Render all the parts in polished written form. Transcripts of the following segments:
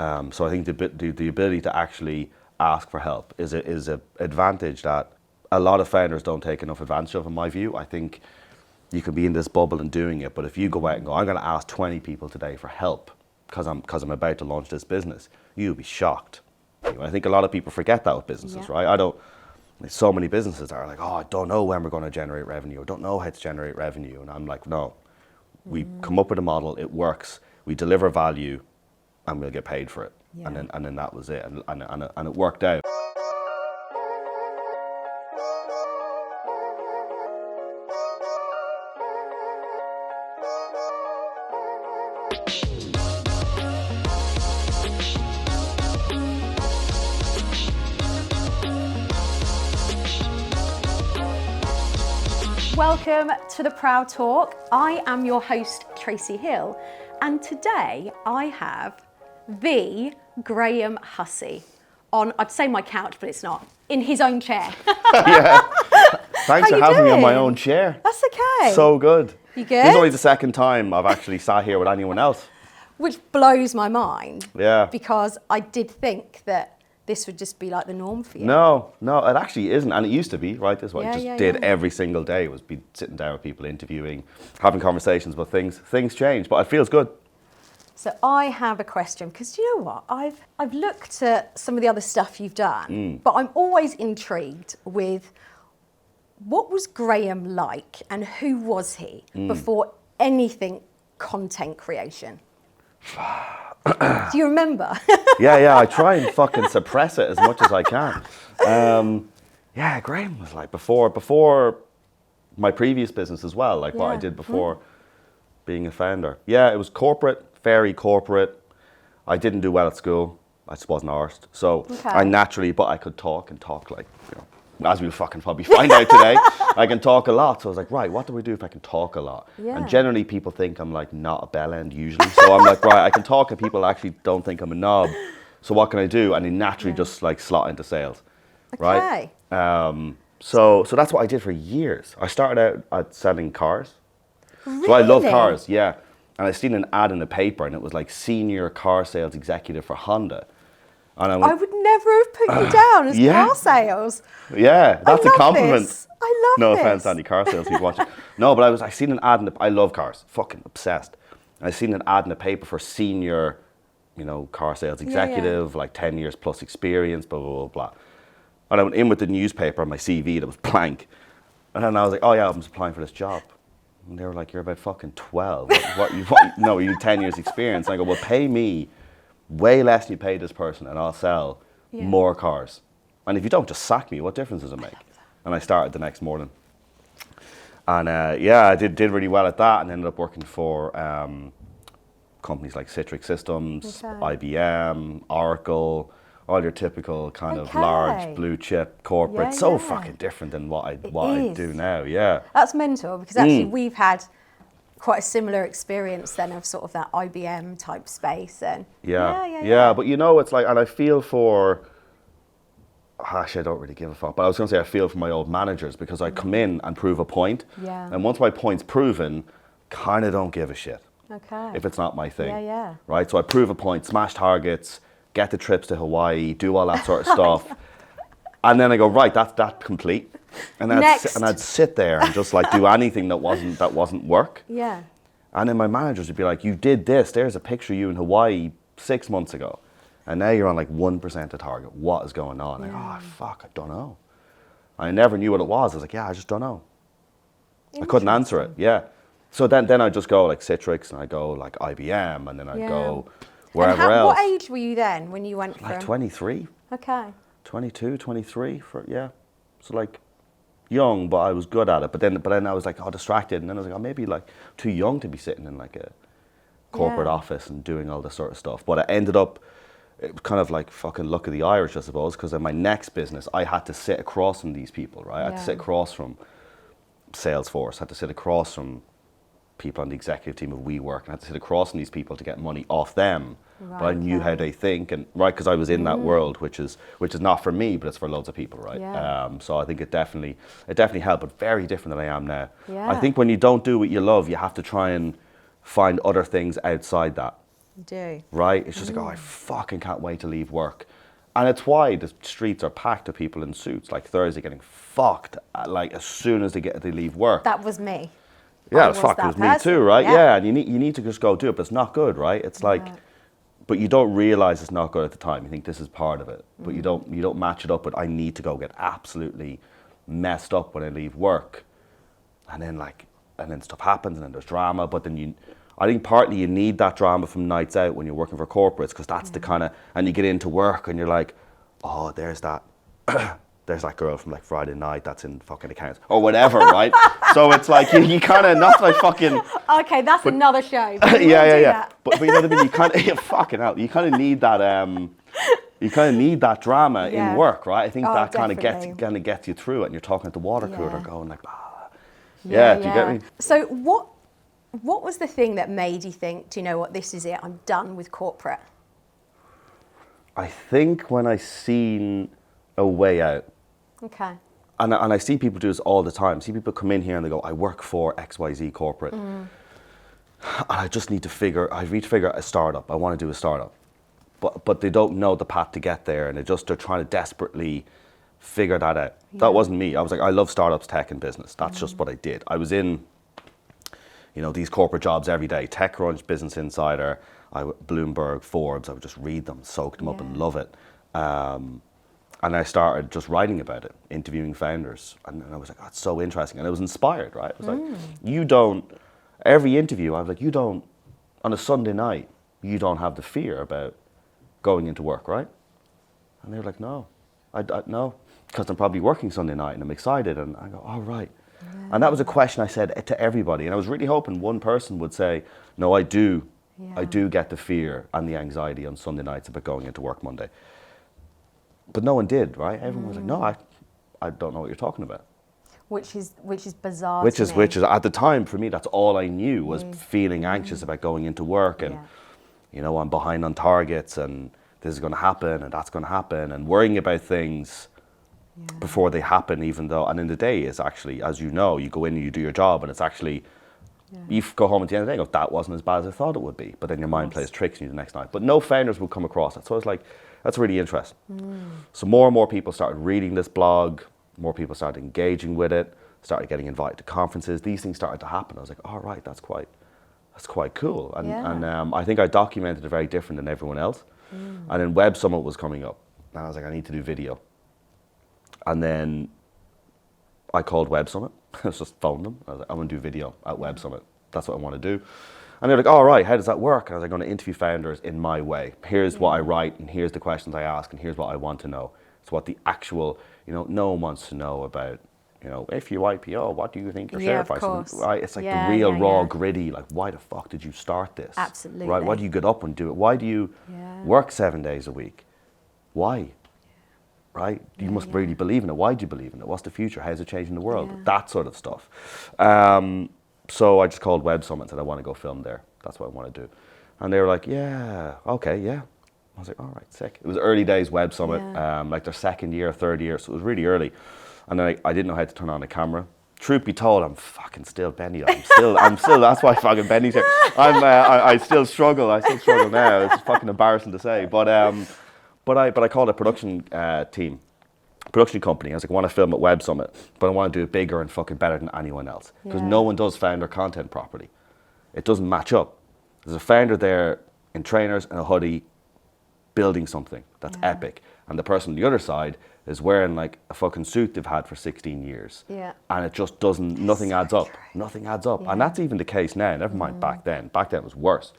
So I think the ability to actually ask for help is an advantage that a lot of founders don't take enough advantage of, in my view. I think you can be in this bubble and doing it, but if you go out and go, I'm going to ask 20 people today for help because I'm about to launch this business, you'll be shocked. I think a lot of people forget that with businesses, right? There's so many businesses that are like, oh, I don't know when we're going to generate revenue. I don't know how to generate revenue. And I'm like, no, we come up with a model, it works, we deliver value, and we'll get paid for it. Yeah. And then that was it, and it worked out. Welcome to the Proud Talk. I am your host, Tracy Hill, and today I have the Graham Hussey on, I'd say my couch, but it's not, in his own chair. Yeah. Thanks for having me on my own chair. That's okay. So good. You good? This is only the second time I've actually sat here with anyone else. Which blows my mind. Yeah. Because I did think that this would just be like the norm for you. No, it actually isn't. And it used to be, right? This is what I just did every single day, was be sitting down with people, interviewing, having conversations about things. Things change, but it feels good. So I have a question, because you know what? I've looked at some of the other stuff you've done, but I'm always intrigued with what was Graham like and who was he before anything content creation? Do you remember? Yeah, I try and fucking suppress it as much as I can. Graham was like before my previous business as well, like what I did before being a founder. Yeah, it was corporate, very corporate. I didn't do well at school. I just wasn't arsed. So I naturally, but I could talk like, as we'll fucking probably find out today, I can talk a lot. So I was like, right, what do we do if I can talk a lot? Yeah. And generally people think I'm like not a bell end usually. So I'm like, right, I can talk and people actually don't think I'm a knob. So what can I do? And they naturally just like slot into sales, right? So that's what I did for years. I started out at selling cars. Really? So I love cars, yeah. And I seen an ad in the paper and it was like senior car sales executive for Honda. And I would never have put you down as car sales. Yeah, that's a compliment. This. I love no this. offense to any car sales people watching. No, but I seen an ad I love cars, fucking obsessed. And I seen an ad in the paper for senior, car sales executive, like 10 years plus experience, blah, blah, blah, blah. And I went in with the newspaper on my CV that was blank. And then I was like, oh yeah, I'm applying for this job. And they were like, you're about fucking 12. No, you 10 years experience. And I go, well, pay me way less than you pay this person and I'll sell more cars. And if you don't, just sack me. What difference does it make? And I started the next morning. And I did really well at that and ended up working for companies like Citrix Systems, IBM, Oracle, all your typical kind of large blue chip corporate. Fucking different than what I do now, That's mental, because actually we've had quite a similar experience then of sort of that IBM type space. And but it's like, and I feel for, actually I don't really give a fuck, but I was going to say I feel for my old managers, because I come in and prove a point, and once my point's proven, kind of don't give a shit if it's not my thing, right? So I prove a point, smash targets, get the trips to Hawaii, do all that sort of stuff, and then I go, right, that's that complete. And I'd sit there and just like do anything that wasn't work. Yeah. And then my managers would be like, you did this. There's a picture of you in Hawaii 6 months ago. And now you're on like 1% of target. What is going on? Like, oh, fuck, I don't know. I never knew what it was. I was like, I just don't know. I couldn't answer it. Yeah. So then I'd just go like Citrix and I go like IBM and then I'd go wherever else. What age were you then when you went from? Like 23. Okay. 22, 23 So like, young, but I was good at it. But then I was like, distracted. And then I was like, maybe like too young to be sitting in like a corporate office and doing all this sort of stuff. But it ended up, it was kind of like fucking luck of the Irish, I suppose, because in my next business, I had to sit across from these people, right? I had to sit across from Salesforce, I had to sit across from people on the executive team of WeWork, and I had to sit across from these people to get money off them. Right, but I knew how they think, and because I was in that world, which is not for me, but it's for loads of people, right? Yeah. So I think it definitely helped, but very different than I am now. Yeah. I think when you don't do what you love, you have to try and find other things outside that. You do. Right? It's just like, oh, I fucking can't wait to leave work. And it's why the streets are packed of people in suits, like Thursday getting fucked, like as soon as they leave work. That was me. Yeah, it's fuck, it was me too, right? Yeah, and you need to just go do it, but it's not good, right? It's like, but you don't realize it's not good at the time. You think this is part of it, but you don't match it up with, I need to go get absolutely messed up when I leave work. And then stuff happens, and then there's drama, but then I think partly you need that drama from nights out when you're working for corporates, because that's the kind of, and you get into work and you're like, oh, there's that girl from like Friday night that's in fucking accounts or whatever, right? So it's like you kind of, not like fucking. Okay, that's another show. Yeah. But you know what I mean? You kind of fucking hell. You kind of need that. You kind of need that drama in work, right? I think that kind of gets you through it. And you're talking at the water cooler, going like, do you get me? So what was the thing that made you think, do you know what, this is it, I'm done with corporate? I think when I seen a way out. Okay. And I see people do this all the time. I see people come in here and they go, I work for XYZ corporate. And I just need to figure out a startup. I want to do a startup. But they don't know the path to get there, and they're trying to desperately figure that out. Yeah. That wasn't me. I was like, I love startups, tech, and business. That's just what I did. I was in, these corporate jobs every day. TechCrunch, Business Insider, Bloomberg, Forbes. I would just read them, soak them up, and love it. And I started just writing about it, interviewing founders. And I was like, oh, it's so interesting. And I was inspired, right? I was like, every interview, I was like, on a Sunday night, you don't have the fear about going into work, right? And they were like, no, no, because I'm probably working Sunday night and I'm excited. And I go, oh, right. Yeah. And that was a question I said to everybody. And I was really hoping one person would say, no, I do get the fear and the anxiety on Sunday nights about going into work Monday. But no one did, right? Everyone was like, no, I don't know what you're talking about. Which is bizarre. Which is at the time for me, that's all I knew was feeling anxious about going into work, and I'm behind on targets, and this is going to happen, and that's going to happen, and worrying about things before they happen, even though, and in the day is actually, as you know, you go in and you do your job, and it's actually, you go home at the end of the day and go, that wasn't as bad as I thought it would be. But then your mind plays tricks on you the next night. But no founders would come across that. So I was like, that's really interesting. So more and more people started reading this blog, more people started engaging with it, started getting invited to conferences. These things started to happen. I was like, all right, that's quite cool. And I think I documented it very different than everyone else. And then Web Summit was coming up. And I was like, I need to do video. And then I called Web Summit. I just phoned them. I was like, I want to do video at Web Summit. That's what I want to do. And they're like, all right, how does that work? And I was like, I'm going to interview founders in my way. Here's what I write, and here's the questions I ask, and here's what I want to know. It's what the actual, no one wants to know about, if you IPO, what do you think your share price is? Right? It's like the real, raw, gritty, like, why the fuck did you start this? Absolutely. Right? Why do you get up and do it? Why do you work 7 days a week? Why? Right? You must really believe in it. Why do you believe in it? What's the future? How's it changing the world? That sort of stuff. So I just called Web Summit and said, I want to go film there. That's what I want to do. And they were like, yeah, okay, yeah. I was like, all right, sick. It was early days Web Summit, like their second year, third year, so it was really early. And then I didn't know how to turn on a camera. Truth be told, I'm fucking still Benny. I'm still, that's why fucking Benny's here. I still struggle now. It's fucking embarrassing to say. But I called a production production company. I was like, I want to film at Web Summit, but I want to do it bigger and fucking better than anyone else. Because no one does founder content properly. It doesn't match up. There's a founder there in trainers and a hoodie building something that's epic. And the person on the other side is wearing like a fucking suit they've had for 16 years. Yeah. And it just nothing adds up. Nothing adds up. And that's even the case now. Never mind back then. Back then it was worse.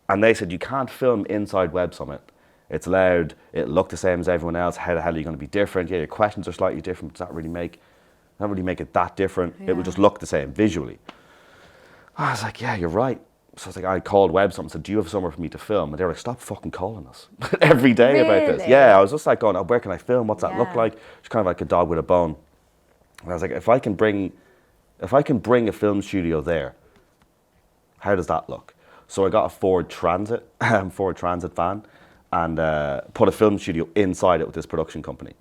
And they said, you can't film inside Web Summit. It's loud, it'll look the same as everyone else. How the hell are you going to be different? Yeah, your questions are slightly different, but does that really make it that different? It would just look the same visually. I was like, yeah, you're right. So I was like, I called Web Summit and said, do you have somewhere for me to film? And they were like, stop fucking calling us every day about this. Yeah, I was just like going, oh, where can I film? What's that look like? It's kind of like a dog with a bone. And I was like, if I can bring a film studio there, how does that look? So I got a Ford Transit van, and put a film studio inside it with this production company.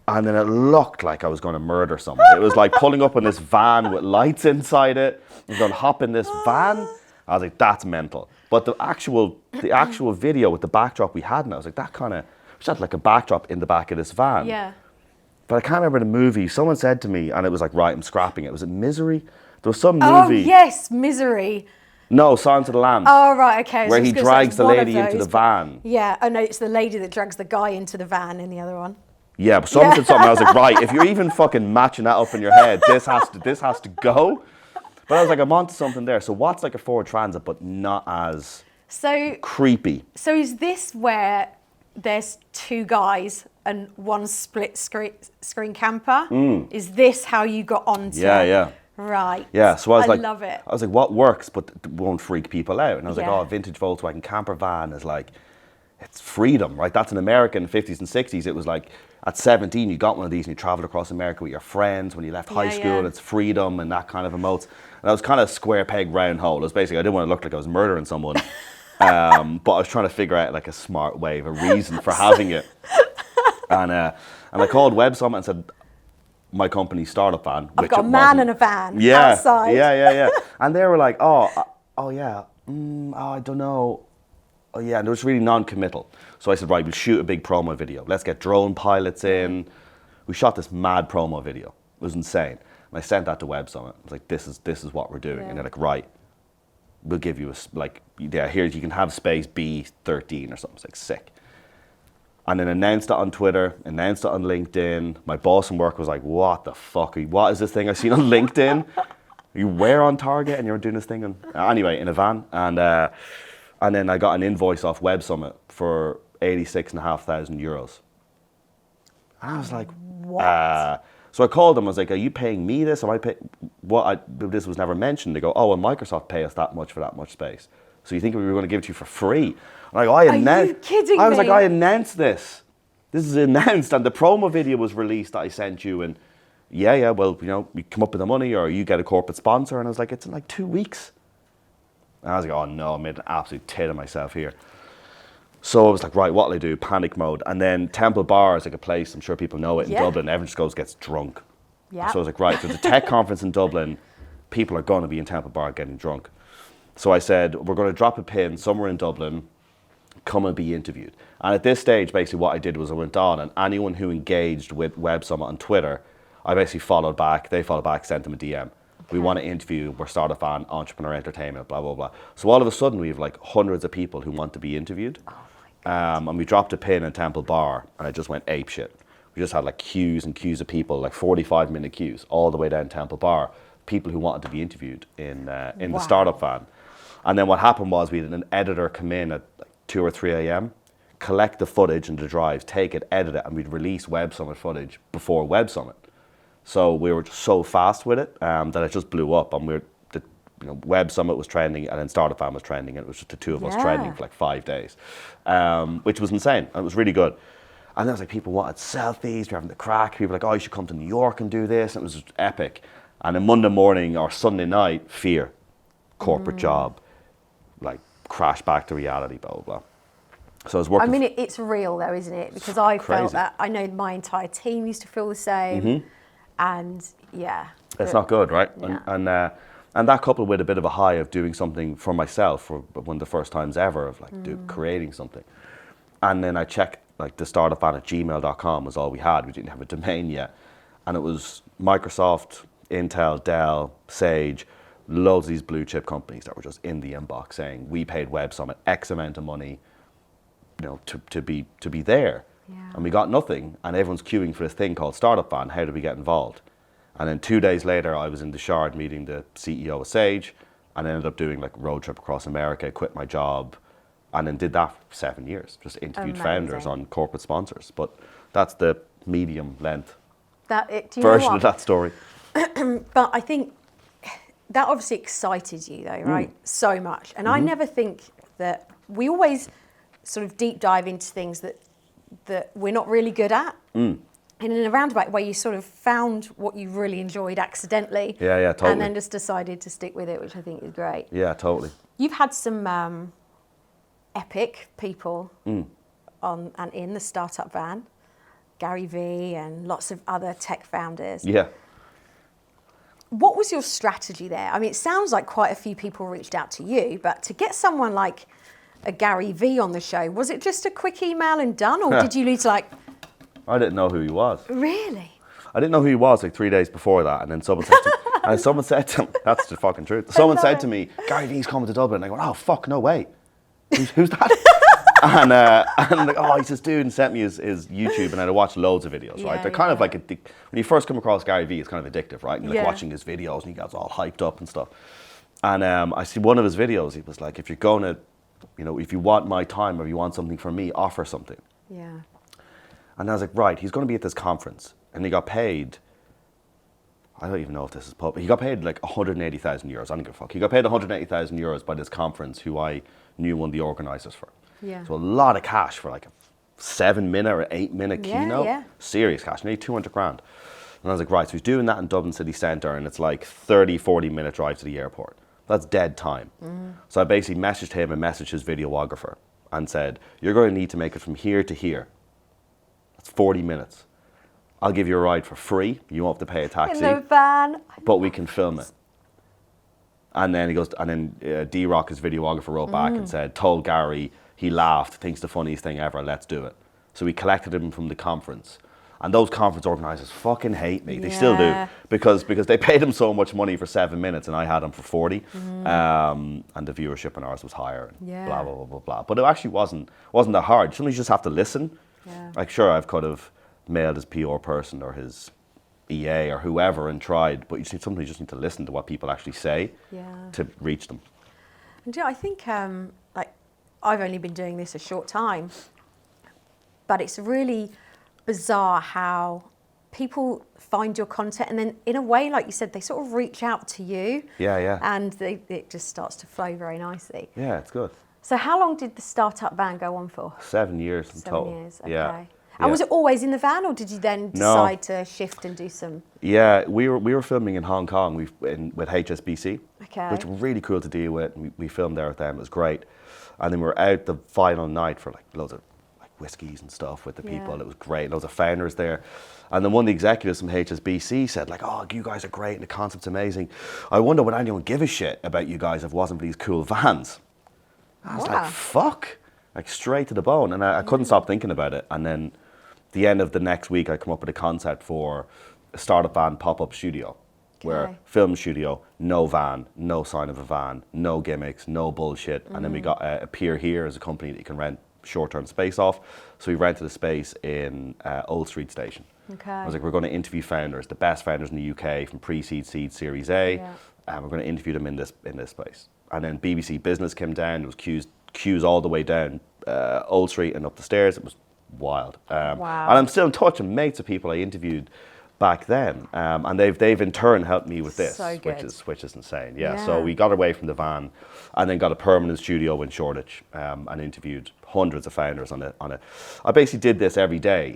And then it looked like I was going to murder someone. It was like pulling up in this van with lights inside it. I was going to hop in this van, I was like, that's mental. But the actual video with the backdrop we had, and I was like, that kind of, we had like a backdrop in the back of this van. Yeah. But I can't remember the movie. Someone said to me, and it was like, right, I'm scrapping it. Was it Misery? There was some movie. Oh, yes, Misery. No, Silence of the Lambs. Oh, right, okay. Where he drags the lady into the van. Yeah, oh no, it's the lady that drags the guy into the van in the other one. Yeah, but someone said something. I was like, right, if you're even fucking matching that up in your head, this has to go. But I was like, I'm onto something there. So what's like a Ford Transit, but not as creepy? So is this where there's two guys and one split screen camper? Is this how you got onto? Yeah. Right. Yeah, so I was like, love it. I was like, what works but won't freak people out? And I was like, Yeah. oh, a vintage Volkswagen camper van is like, it's freedom, right? That's an American 50s and 60s. It was like, at 17, you got one of these and you traveled across America with your friends. When you left high school, it's freedom and that kind of emotes. And I was kind of square peg, round hole. It was basically, I didn't want to look like I was murdering someone. But I was trying to figure out like a smart way, a reason for having it. And I called Web Summit and said, my company, Startup Van. I've got a man and a van outside. Yeah. And they were like, I don't know. Oh yeah, and it was really non-committal. So I said, right, we'll shoot a big promo video. Let's get drone pilots in. We shot this mad promo video. It was insane. And I sent that to Web Summit. I was like, this is what we're doing. Yeah. And they're like, right, we'll give you here you can have space B13 or something. It's like sick. And then announced it on Twitter, announced it on LinkedIn. My boss in work was like, what the fuck? What is this thing I've seen on LinkedIn? You were on Target and you were doing this thing? Anyway, in a van. And then I got an invoice off Web Summit for €86,500. And I was like, what? So I called them. I was like, are you paying me this? Am I pay? This was never mentioned. They go, oh, well, Microsoft pay us that much for that much space. So you think we were going to give it to you for free? I'm like, Are you kidding me? I was like, I announced this. This is announced, and the promo video was released that I sent you. And well, you come up with the money, or you get a corporate sponsor. And I was like, it's in like 2 weeks. And I was like, oh no, I made an absolute tit of myself here. So I was like, right, what'll I do? Panic mode. And then Temple Bar is like a place, I'm sure people know it, in Dublin. Everyone just gets drunk. Yeah. So I was like, right, there's a tech conference in Dublin. People are going to be in Temple Bar getting drunk. So I said, we're going to drop a pin somewhere in Dublin, come and be interviewed. And at this stage, basically what I did was I went on, and anyone who engaged with Web Summit on Twitter, I basically followed back, they followed back, sent them a DM. We want to interview, we're Startup Van, Entrepreneur Entertainment, blah, blah, blah. So all of a sudden we have like hundreds of people who want to be interviewed. Oh my God. And we dropped a pin in Temple Bar and it just went apeshit. We just had like queues and queues of people, like 45-minute queues, all the way down Temple Bar, people who wanted to be interviewed in the Startup Van. And then what happened was we had an editor come in at like 2 or 3 a.m., collect the footage and the drives, take it, edit it, and we'd release Web Summit footage before Web Summit. So we were just so fast with it that it just blew up. And Web Summit was trending, and then Startup Van was trending, and it was just the two of us trending for like 5 days, which was insane. And it was really good. And there was like people wanted selfies, we were having the crack. People were like, oh, you should come to New York and do this. And it was just epic. And then Monday morning or Sunday night, fear, corporate job, like crash back to reality, blah, blah, blah. So I was working. I mean, it's real though, isn't it? Because I felt that. I know my entire team used to feel the same. Mm-hmm. And it's not good, right? Yeah. And that coupled with a bit of a high of doing something for myself for one of the first times ever of like creating something. And then I checked like thestartupvan@gmail.com was all we had. We didn't have a domain yet. And it was Microsoft, Intel, Dell, Sage, loads of these blue chip companies that were just in the inbox saying, we paid Web Summit X amount of money, to be there. Yeah. And we got nothing, and everyone's queuing for this thing called Startup Van. How do we get involved? And then 2 days later, I was in the Shard meeting the CEO of Sage, and ended up doing like a road trip across America, quit my job, and then did that for 7 years. Just interviewed founders on corporate sponsors. But that's the medium length version of that story. But I think that obviously excited you though, right? So much. And I never think that we always sort of deep dive into things that we're not really good at. And in a roundabout way, you sort of found what you really enjoyed accidentally. Yeah, totally. And then just decided to stick with it, which I think is great. Yeah, totally. You've had some epic people on and in the Startup Van, Gary Vee and lots of other tech founders. Yeah. what was your strategy there? I mean, it sounds like quite a few people reached out to you, but to get someone like a Gary Vee on the show, was it just a quick email and done, or did you need to like... I didn't know who he was. Really? I didn't know who he was like 3 days before that, and then someone said to me, that's the fucking truth. Someone said to me, Gary Vee's coming to Dublin, and I go, oh fuck, no way. Who's that? and like, oh, he's this dude, and sent me his YouTube, and I watched loads of videos, right? They're kind of like, when you first come across Gary Vee, it's kind of addictive, right? And you're like watching his videos, and he gets all hyped up and stuff. And I see one of his videos, he was like, if you're going to, if you want my time or you want something from me, offer something. Yeah. And I was like, right, he's going to be at this conference, and he got paid, I don't even know if this is public, he got paid like 180,000 euros, I don't give a fuck. He got paid 180,000 euros by this conference, who I knew one of the organisers for. Yeah. So a lot of cash for like a 7-minute or 8-minute keynote. Yeah. Serious cash, nearly 200 grand. And I was like, right, so he's doing that in Dublin city centre, and it's like 30, 40-minute drive to the airport. That's dead time. So I basically messaged him and messaged his videographer and said, you're going to need to make it from here to here. That's 40 minutes. I'll give you a ride for free. You won't have to pay a taxi. In the van. But we can film it. And then he goes, and then D-Rock, his videographer, wrote back and said, told Gary, he laughed, thinks the funniest thing ever, let's do it. So we collected him from the conference. And those conference organisers fucking hate me. They still do. Because they paid him so much money for 7 minutes, and I had him for 40. And the viewership on ours was higher. And blah, blah, blah, blah, blah. But it actually wasn't that hard. Sometimes you just have to listen. Like, sure, I've could have mailed his PR person or his EA or whoever and tried, but sometimes you just need to listen to what people actually say to reach them. And I think, like, I've only been doing this a short time, but it's really bizarre how people find your content, and then in a way, like you said, they sort of reach out to you. And it just starts to flow very nicely. Yeah, it's good. So how long did the startup van go on for? 7 years in total. 7 years, okay. And was it always in the van, or did you then decide to shift and do some? Yeah, we were filming in Hong Kong with HSBC, which was really cool to deal with. We filmed there with them. It was great. And then we were out the final night for like loads of like whiskeys and stuff with the people. It was great. Loads of founders there. And then one of the executives from HSBC said like, oh, you guys are great and the concept's amazing. I wonder would anyone give a shit about you guys if it wasn't for these cool vans. I was like, fuck, like straight to the bone. And I couldn't stop thinking about it. And then the end of the next week, I come up with a concept for a startup van pop-up studio, where film studio, no van, no sign of a van, no gimmicks, no bullshit. And then we got Appear Here as a company that you can rent short-term space off. So we rented a space in Old Street Station. I was like, we're going to interview founders, the best founders in the UK from pre-seed, seed, Series A. And we're going to interview them in this space. And then BBC Business came down. There was queues all the way down Old Street and up the stairs. It was wild. And I'm still in touch and mates with people I interviewed back then. And they've in turn helped me with this, which is insane. So we got away from the van and then got a permanent studio in Shoreditch and interviewed hundreds of founders on it. I basically did this every day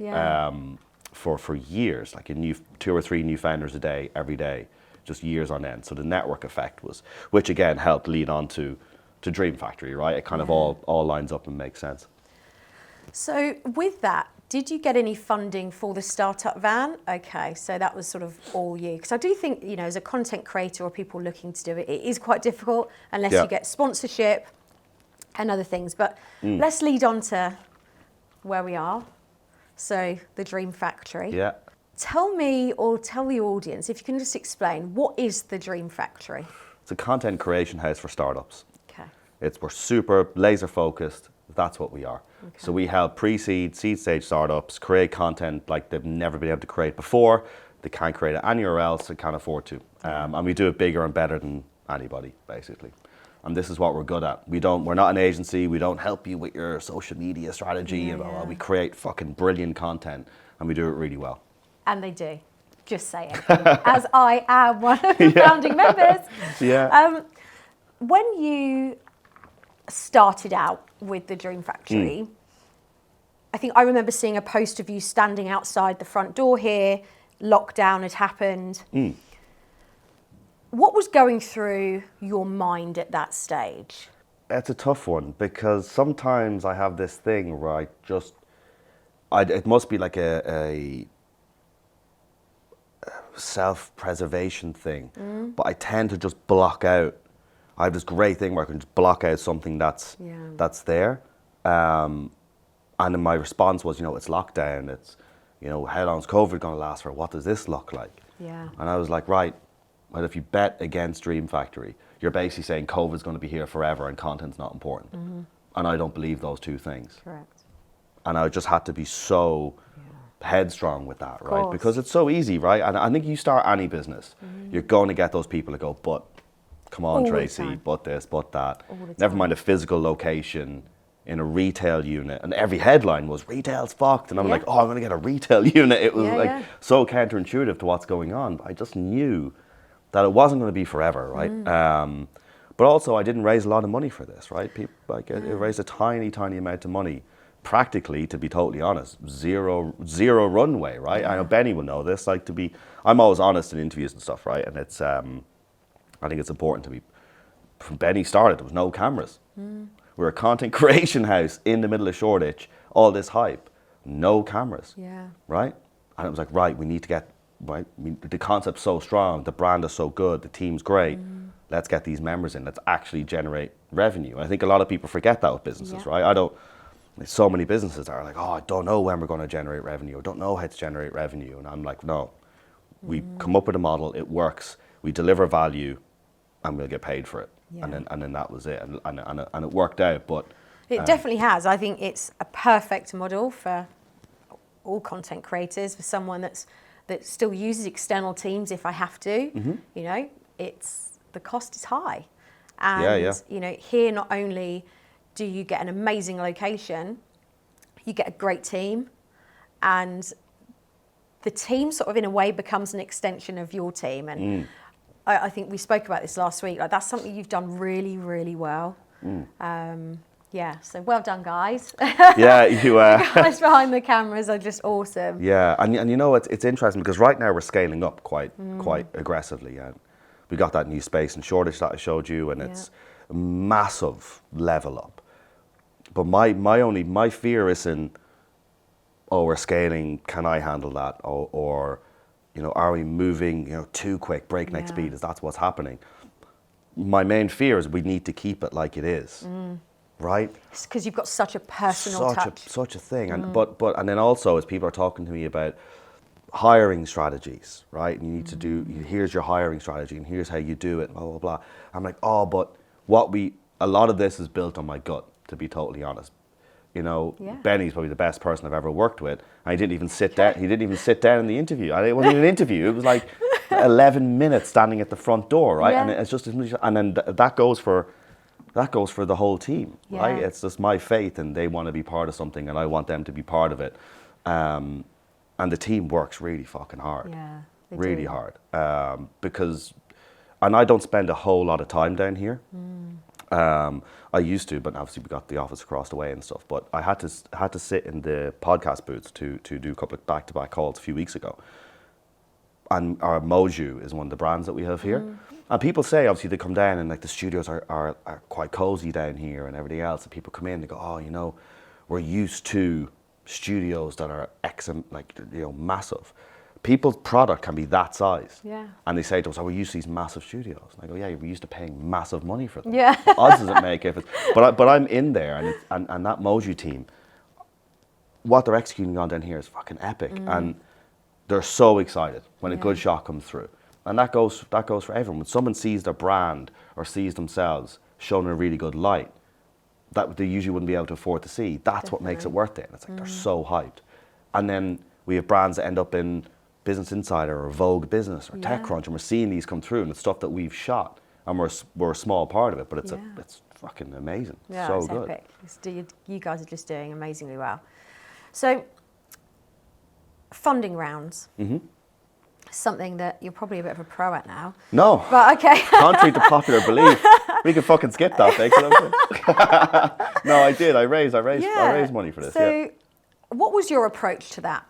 for years, like 2 or 3 new founders a day, every day, just years on end. So the network effect which again helped lead on to Dream Factory, right? It kind of all lines up and makes sense. So with that, did you get any funding for the startup van? Okay, so that was sort of all you. Because I do think, as a content creator or people looking to do it, it is quite difficult unless you get sponsorship and other things. But let's lead on to where we are. So the Dream Factory. Tell me, or tell the audience, if you can just explain, what is the Dream Factory? It's a content creation house for startups. We're super laser focused. That's what we are. So we help pre-seed, seed stage startups create content like they've never been able to create before. They can't create it anywhere else and can't afford to. And we do it bigger and better than anybody, basically. And this is what we're good at. We're not an agency. We don't help you with your social media strategy. We create fucking brilliant content, and we do it really well. And they do. Just saying. As I am one of the founding members. When you started out with the Dream Factory, I think I remember seeing a post of you standing outside the front door here. Lockdown had happened. What was going through your mind at that stage? It's a tough one because sometimes I have this thing where it must be like self-preservation thing, but I tend to just block out. I have this great thing where I can just block out something that's there. And then my response was, it's lockdown. It's, how long is COVID going to last for? What does this look like? Yeah. And I was like, right, well, if you bet against Dream Factory, you're basically saying COVID's going to be here forever and content's not important. And I don't believe those two things. Correct. And I just had to be so headstrong with that, right? Because it's so easy, right? And I think you start any business, you're going to get those people that go, but come on, Tracy, but this, but that. Never mind a physical location in a retail unit. And every headline was, retail's fucked. And I'm like, I'm going to get a retail unit. It was so counterintuitive to what's going on. But I just knew that it wasn't going to be forever, right? But also, I didn't raise a lot of money for this, right? It raised a tiny, tiny amount of money. Practically, to be totally honest, zero runway, right? I know Benny will know this. I'm always honest in interviews and stuff, right? And it's, I think it's important to be. From Benny started, there was no cameras. We're a content creation house in the middle of Shoreditch. All this hype, no cameras, right? And it was like, right, we need to get right. The concept's so strong, the brand is so good, the team's great. Let's get these members in. Let's actually generate revenue. And I think a lot of people forget that with businesses, right? So many businesses are like, I don't know when we're going to generate revenue. I don't know how to generate revenue. And I'm like, no, we come up with a model, it works, we deliver value, and we'll get paid for it. And then that was it. And it worked out. But it definitely has. I think it's a perfect model for all content creators, for someone that still uses external teams if I have to. The cost is high. And here not only do you get an amazing location, you get a great team, and the team sort of in a way becomes an extension of your team. And I think we spoke about this last week. Like, that's something you've done really, really well. So well done, guys. Yeah, you The guys behind the cameras are just awesome. Yeah, and it's interesting because right now we're scaling up quite aggressively, and we got that new space in Shoreditch that I showed you, and it's a massive level up. But my fear isn't, we're scaling, can I handle that? Or are we moving, too quick, breakneck speed? That's what's happening. My main fear is we need to keep it like it is, right? It's because you've got such a personal touch. Such a thing. And and then also as people are talking to me about hiring strategies, right? And you need to do, here's your hiring strategy and here's how you do it, blah, blah, blah. I'm like, but a lot of this is built on my gut, to be totally honest. Benny's probably the best person I've ever worked with. And he didn't even sit down. He didn't even sit down in the interview. It wasn't even an interview. It was like 11 minutes standing at the front door, right? And it's just, and then that goes for the whole team, right? It's just my faith, and they want to be part of something, and I want them to be part of it. And the team works really fucking hard, really hard, because, and I don't spend a whole lot of time down here. I used to, but obviously we got the office across the way and stuff. But I had to sit in the podcast booths to do a couple of back-to-back calls a few weeks ago. And our Moju is one of the brands that we have here. And people say, obviously, they come down and like the studios are quite cozy down here and everything else. And people come in and go, we're used to studios that are massive. People's product can be that size. Yeah. And they say to us, we're used to these massive studios. And I go, we're used to paying massive money for them. Yeah. Odds does it make if it's, but I'm in there, and that Moju team, what they're executing on down here is fucking epic. And they're so excited when a good shot comes through. And that goes for everyone. When someone sees their brand or sees themselves shown in a really good light, that they usually wouldn't be able to afford to see, that's what makes it worth it. And it's like, they're so hyped. And then we have brands that end up in Business Insider or Vogue Business or TechCrunch, and we're seeing these come through, and it's stuff that we've shot, and we're a small part of it, but it's fucking amazing. Yeah, so it's good. Epic. You guys are just doing amazingly well. So, funding rounds. Something that you're probably a bit of a pro at now. No. But okay. Contrary to popular belief, we can fucking skip that, thanks. No, I did. I raised money for this. So, what was your approach to that?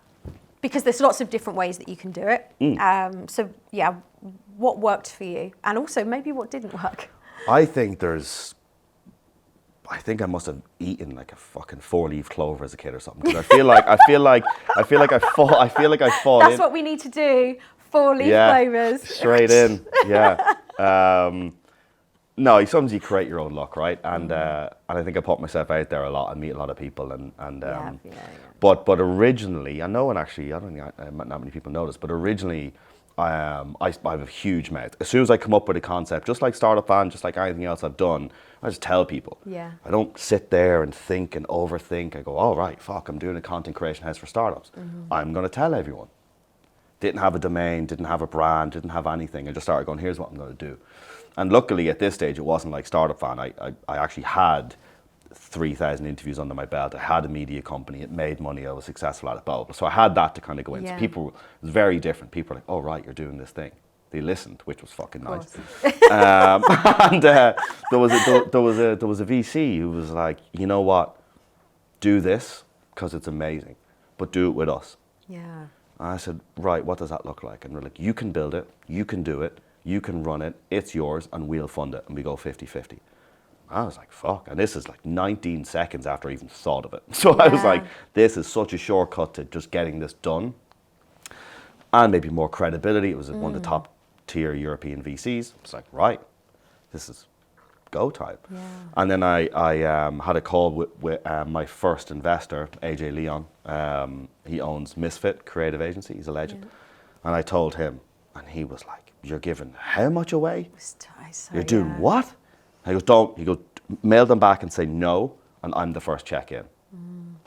Because there's lots of different ways that you can do it. What worked for you? And also maybe what didn't work? I think I must have eaten like a fucking 4-leaf clover as a kid or something. Because I feel like I fall That's in. what we need to do. 4-leaf clovers. Straight in, yeah. No, sometimes you create your own luck, right? And I think I put myself out there a lot. I meet a lot of people, But originally, I know, and actually, I don't think not many people know this, but originally, I have a huge mouth. As soon as I come up with a concept, just like Startup Van, just like anything else I've done, I just tell people. Yeah. I don't sit there and think and overthink. I go, all right, fuck, I'm doing a content creation house for startups. I'm going to tell everyone. Didn't have a domain, didn't have a brand, didn't have anything. I just started going, here's what I'm going to do. And luckily at this stage, it wasn't like Startup Van. I actually had 3,000 interviews under my belt. I had a media company. It made money. I was successful at it. Blah, blah, blah. So I had that to kind of go in. So people, it was very different. People were like, oh, right, you're doing this thing. They listened, which was fucking nice. And there was a VC who was like, you know what? Do this because it's amazing, but do it with us. Yeah. And I said, right, what does that look like? And they're like, you can build it. You can do it. You can run it, it's yours, and we'll fund it, and we go 50-50. I was like, fuck, and this is like 19 seconds after I even thought of it. So I was like, this is such a shortcut to just getting this done. And maybe more credibility. It was one of the top tier European VCs. It's like, right, this is go time. Yeah. And then I had a call with my first investor, AJ Leon. He owns Misfit Creative Agency, he's a legend. And I told him, and he was like, you're giving how much away? You're doing what? And he goes, mail them back and say no, and I'm the first check in.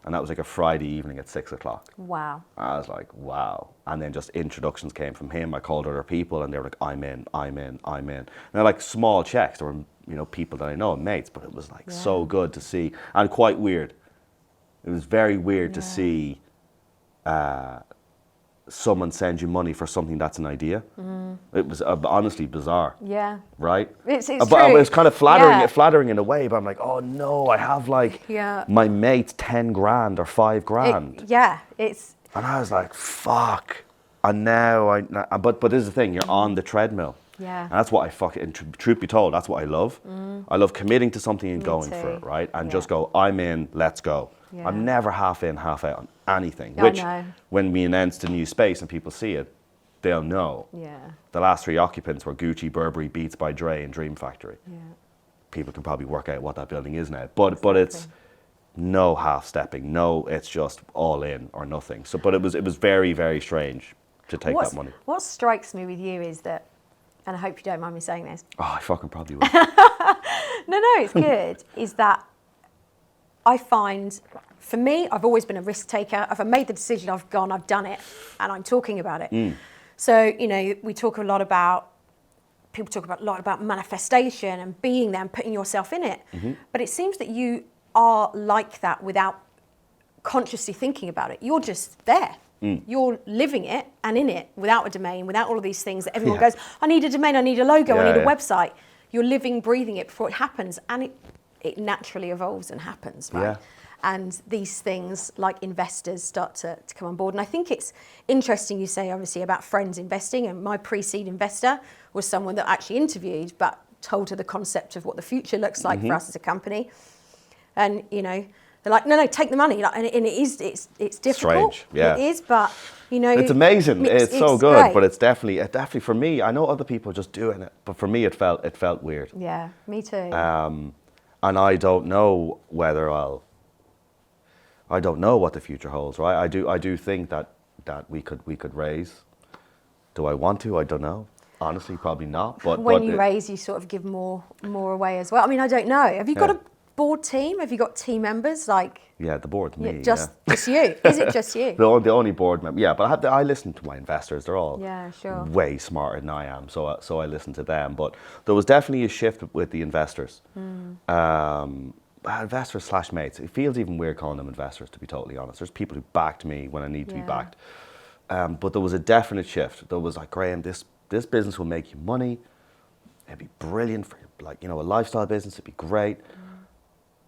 And that was like a Friday evening at 6 o'clock. Wow. I was like, wow. And then just introductions came from him. I called other people and they were like, I'm in. And they're like small checks. There were, people that I know, mates, but it was like so good to see and quite weird. It was very weird to see someone send you money for something that's an idea. It was honestly bizarre. Yeah. Right? It's but true. it was kind of flattering in a way, but I'm like, oh no, I have like my mate's 10 grand or 5 grand. And I was like, fuck. And now but this is the thing, you're on the treadmill. Yeah. And that's what truth be told, that's what I love. I love committing to something and going for it, right? And just go, I'm in, let's go. Yeah. I'm never half in, half out on anything. Which, when we announced a new space and people see it, they'll know. Yeah. The last 3 occupants were Gucci, Burberry, Beats by Dre, and Dream Factory. Yeah. People can probably work out what that building is now. But it's no half stepping. No, it's just all in or nothing. So, but it was very, very strange to take that money. What strikes me with you is that, and I hope you don't mind me saying this. Oh, I fucking probably will. No, it's good. Is that I find, for me, I've always been a risk taker. If I made the decision, I've gone, I've done it, and I'm talking about it. So, we talk a lot about, people talk a lot about manifestation and being there and putting yourself in it. But it seems that you are like that without consciously thinking about it. You're just there. You're living it and in it without a domain, without all of these things that everyone goes, I need a domain, I need a logo, I need a website. You're living, breathing it before it happens. And it naturally evolves and happens, right? Yeah. And these things like investors start to come on board. And I think it's interesting you say obviously about friends investing, and my pre-seed investor was someone that I actually interviewed but told her the concept of what the future looks like for us as a company. And they're like, no, take the money. And it's difficult. Strange, yeah. It is, but it's amazing. It's so good, great. But it's definitely for me. I know other people just doing it, but for me, it felt weird. Yeah, me too. And I don't know I don't know what the future holds, right? I do think that we could raise. Do I want to? I don't know. Honestly, probably not. But when you raise, you sort of give more away as well. I mean, I don't know. Have you got a board team? Have you got team members like? Yeah, the board's me. Just you? Is it just you? the only board member. Yeah, but I listen to my investors. They're all way smarter than I am. So I listen to them. But there was definitely a shift with the investors. Investors / mates. It feels even weird calling them investors, to be totally honest. There's people who backed me when I need to be backed. But there was a definite shift. There was like, Graham, this business will make you money. It'd be brilliant for a lifestyle business. It'd be great.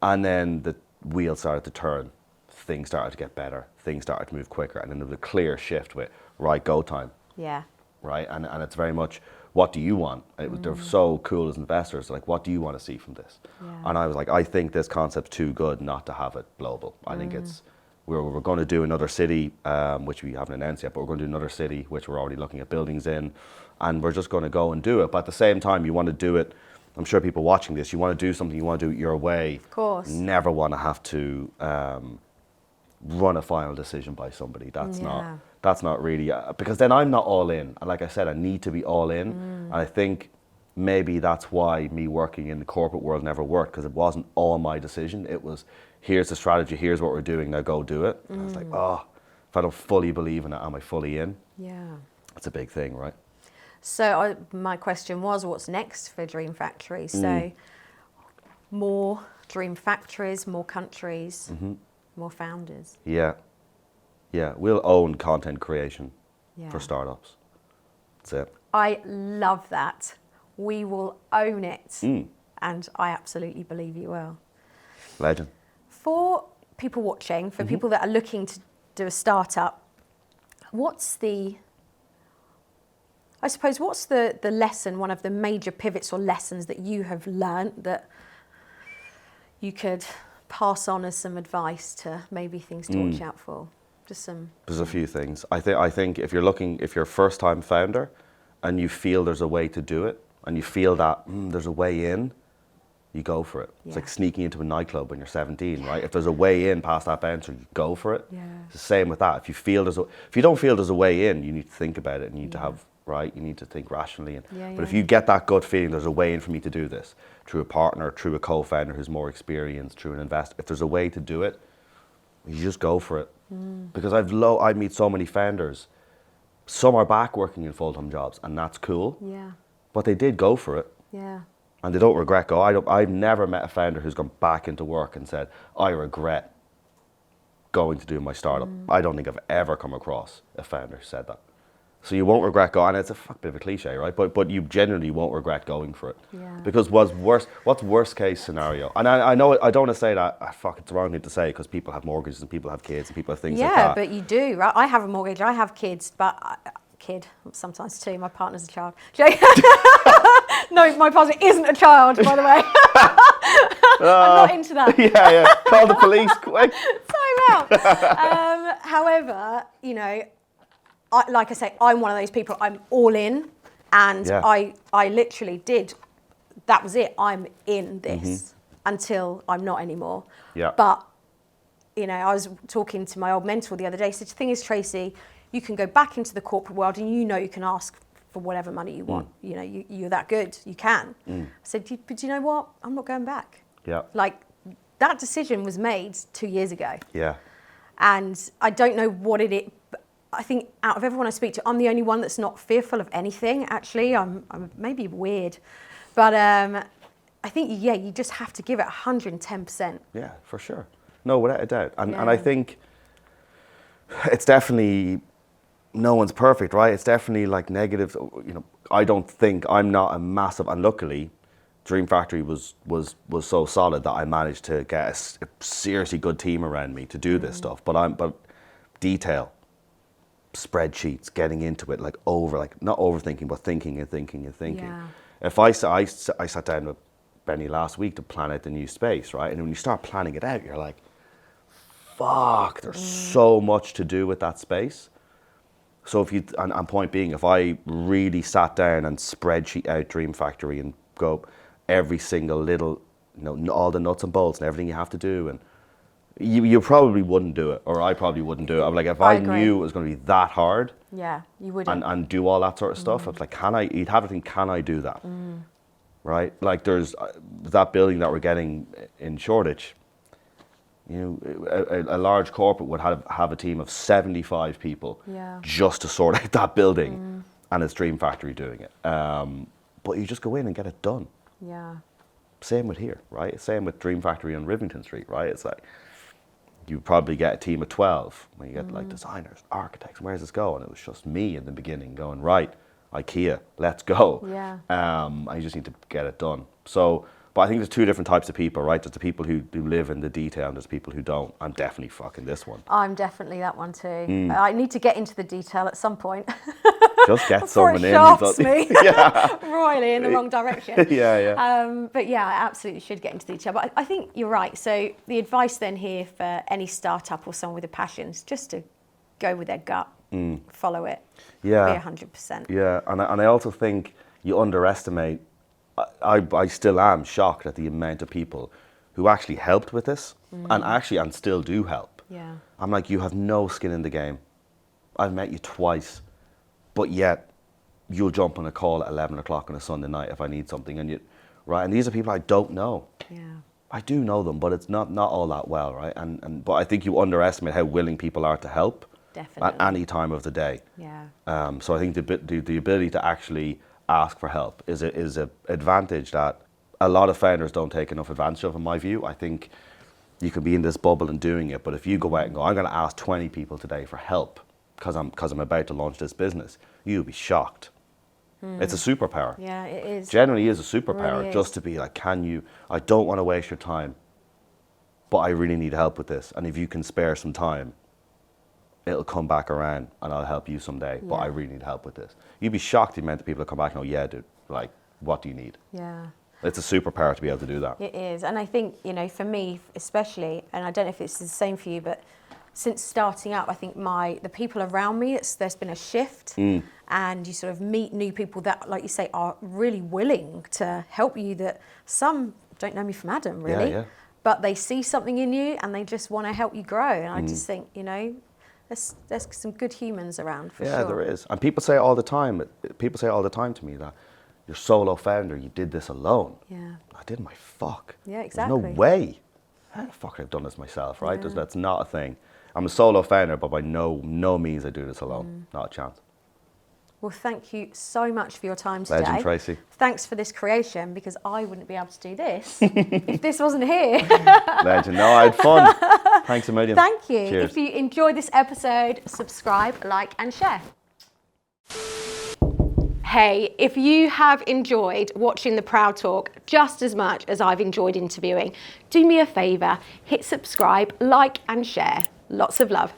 And then the wheel started to turn. Things started to get better. Things started to move quicker. And then there was a clear shift with, right, go time. Yeah. Right? And it's very much, what do you want? They're so cool as investors. Like, what do you want to see from this? Yeah. And I was like, I think this concept's too good not to have it global. I think we're going to do another city, which we haven't announced yet, but we're going to do another city, which we're already looking at buildings in, and we're just going to go and do it. But at the same time, you want to do it, I'm sure people watching this, you want to do something, you want to do it your way. Of course. You never want to have to run a final decision by somebody. That's not really, because then I'm not all in. And like I said, I need to be all in. And I think maybe that's why me working in the corporate world never worked, because it wasn't all my decision. It was, here's the strategy, here's what we're doing, now go do it. And I was like, oh, if I don't fully believe in it, am I fully in? Yeah. That's a big thing, right? So my question was, what's next for Dream Factory? So more Dream Factories, more countries, more founders. Yeah. Yeah, we'll own content creation for startups. That's it. I love that. We will own it. And I absolutely believe you will. Legend. For people watching, for people that are looking to do a startup, what's the lesson, one of the major pivots or lessons that you have learned that you could pass on as some advice to maybe things to watch out for? Just some. There's a few things. I think if you're a first-time founder and you feel there's a way to do it, and you feel that there's a way in, you go for it. It's like sneaking into a nightclub when you're 17, right? If there's a way in past that bouncer, you go for it. Yeah. It's the same with that. If you don't feel there's a way in, you need to think about it. You need to have, right? You need to think rationally. But if you get that gut feeling, there's a way in for me to do this, through a partner, through a co-founder who's more experienced, through an investor, if there's a way to do it, you just go for it. Because I meet so many founders. Some are back working in full-time jobs, and that's cool. Yeah. But they did go for it. Yeah. And they don't regret going. I've never met a founder who's gone back into work and said, I regret going to do my startup. I don't think I've ever come across a founder who said that. So you won't regret going. It's a bit of a cliche, right? But you genuinely won't regret going for it. Yeah. Because what's worst case scenario? And I know I don't want to say that. It's the wrong thing to say, because people have mortgages and people have kids and people have things like that. Yeah, but you do, right? I have a mortgage. I have kids, but sometimes too. My partner's a child. No, my partner isn't a child, by the way. I'm not into that. Yeah. Call the police quick. Time out. However, like I say, I'm one of those people. I'm all in, and I literally did. That was it. I'm in this until I'm not anymore. Yeah. But I was talking to my old mentor the other day. He said, the thing is, Tracy, you can go back into the corporate world, and you can ask for whatever money you want. You're that good. You can. I said, but you know what? I'm not going back. Yeah. Like, that decision was made 2 years ago. Yeah. And I don't know what it is. I think out of everyone I speak to, I'm the only one that's not fearful of anything, actually. I'm maybe weird. But I think, you just have to give it 110%. Yeah, for sure. No, without a doubt. And I think it's definitely, no one's perfect, right? It's definitely like negatives. I don't think, I'm not a massive, and luckily, Dream Factory was so solid that I managed to get a seriously good team around me to do this stuff. But detail, spreadsheets, getting into it, not overthinking, but thinking. Yeah. If I sat down with Benny last week to plan out the new space, right? And when you start planning it out, you're like, fuck, there's so much to do with that space. So and point being, if I really sat down and spreadsheet out Dream Factory and go every single little, all the nuts and bolts and everything you have to do, and you probably wouldn't do it, or I probably wouldn't do it. I'm like, if I knew it was going to be that hard, yeah, you wouldn't, and do all that sort of stuff, it's like, you'd have to think, can I do that? Right? Like, there's that building that we're getting in Shoreditch. A large corporate would have a team of 75 people just to sort out that building, and it's Dream Factory doing it. But you just go in and get it done. Yeah. Same with here, right? Same with Dream Factory on Rivington Street, right? It's like, you probably get a team of 12 when you get like designers, architects, where's this going? It was just me in the beginning going, right, IKEA, let's go. Yeah. I just need to get it done. But I think there's two different types of people, right? There's the people who live in the detail, and there's people who don't. I'm definitely fucking this one. I'm definitely that one too. I need to get into the detail at some point. Just get before someone it in. shafts me Yeah. royally in the wrong direction. Yeah. But yeah, I absolutely should get into detail. But I think you're right. So the advice then here for any startup or someone with a passion is just to go with their gut, follow it, be 100%. Yeah, and I also think you underestimate, I still am shocked at the amount of people who actually helped with this and still do help. Yeah. I'm like, you have no skin in the game. I've met you twice, but yet you'll jump on a call at 11 o'clock on a Sunday night if I need something. And and these are people I don't know. Yeah. I do know them, but it's not all that well, right? But I think you underestimate how willing people are to help. Definitely. At any time of the day. Yeah. So I think the ability to actually ask for help is an advantage that a lot of founders don't take enough advantage of, in my view. I think you could be in this bubble and doing it, but if you go out and go, I'm going to ask 20 people today for help because I'm about to launch this business, you'll be shocked. It's a superpower. Yeah, it is. Generally is a superpower, Really just to be like, I don't want to waste your time, but I really need help with this. And if you can spare some time, it'll come back around and I'll help you someday, but I really need help with this. You'd be shocked the amount of people that come back and go, yeah, dude, like, what do you need? Yeah. It's a superpower to be able to do that. It is. And I think, for me especially, and I don't know if it's the same for you, but since starting up, I think the people around me, there's been a shift and you sort of meet new people that, like you say, are really willing to help you, that some don't know me from Adam, really, but they see something in you and they just want to help you grow. And I just think, there's some good humans around for sure. Yeah, there is. And people say all the time to me that you're solo founder, you did this alone. Yeah. I did my fuck. Yeah, exactly. There's no way. How the fuck I've done this myself, right? Yeah. That's not a thing. I'm a solo founder, but by no means I do this alone. Not a chance. Well, thank you so much for your time today. Legend, Tracy. Thanks for this creation, because I wouldn't be able to do this if this wasn't here. Legend. No, I had fun. Thanks a million. Thank you. Cheers. If you enjoyed this episode, subscribe, like, and share. Hey, if you have enjoyed watching the Proud Talk just as much as I've enjoyed interviewing, do me a favour, hit subscribe, like, and share. Lots of love.